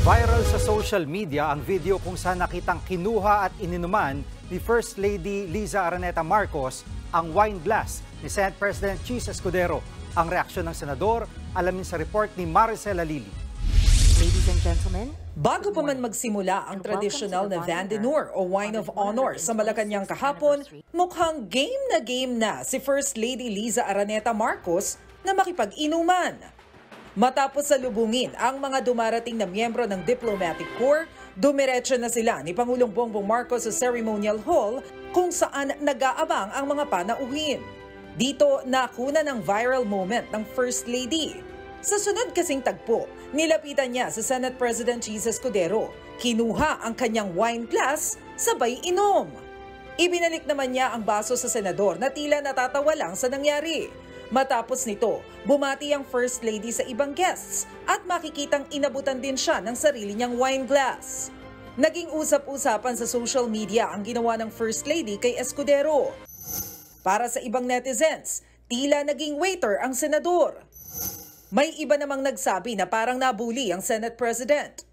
Viral sa social media ang video kung saan nakitang kinuha at ininuman ni First Lady Liza Araneta Marcos ang wine glass ni Senate President Chis Escudero. Ang reaksyon ng senador, alamin sa report ni Maricel Halili. Ladies and gentlemen, bago pa man magsimula ang tradisyonal na Vandenour o Wine of Honor sa Malacanang kahapon, mukhang game na si First Lady Liza Araneta Marcos na makipag-inuman. Matapos salubungin ang mga dumarating na miyembro ng Diplomatic Corps, dumiretso na sila ni Pangulong Bongbong Marcos sa Ceremonial Hall kung saan nag-aabang ang mga panauhin. Dito nakuna ng viral moment ng First Lady. Sa sunod kasing tagpo, nilapitan niya sa Senate President Chis Escudero. Kinuha ang kanyang wine glass, sabay inom. Ibinalik naman niya ang baso sa senador na tila natatawa lang sa nangyari. Matapos nito, bumati ang First Lady sa ibang guests at makikitang inabutan din siya ng sarili niyang wine glass. Naging usap-usapan sa social media ang ginawa ng First Lady kay Escudero. Para sa ibang netizens, tila naging waiter ang senador. May iba namang nagsabi na parang nabuli ang Senate President.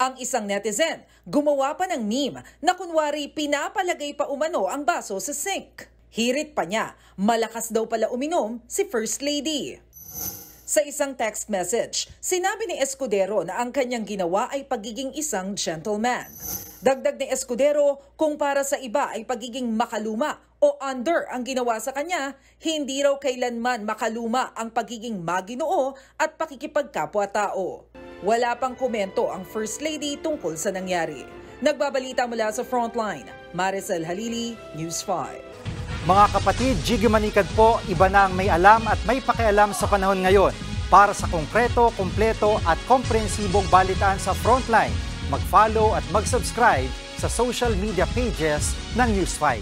Ang isang netizen, gumawa pa ng meme na kunwari pinapalagay pa umano ang baso sa sink. Hirit pa niya, malakas daw pala uminom si First Lady. Sa isang text message, sinabi ni Escudero na ang kanyang ginawa ay pagiging isang gentleman. Dagdag ni Escudero, kung para sa iba ay pagiging makaluma o under ang ginawa sa kanya, hindi raw kailanman makaluma ang pagiging maginoo at pakikipagkapwa-tao. Wala pang komento ang First Lady tungkol sa nangyari. Nagbabalita mula sa Frontline, Maricel Halili, News 5. Mga kapatid, Jiggy Manikad po, iba na ang may alam at may pakialam sa panahon ngayon. Para sa konkreto, kumpleto at komprehensibong balitaan sa Frontline, mag-follow at mag-subscribe sa social media pages ng News 5.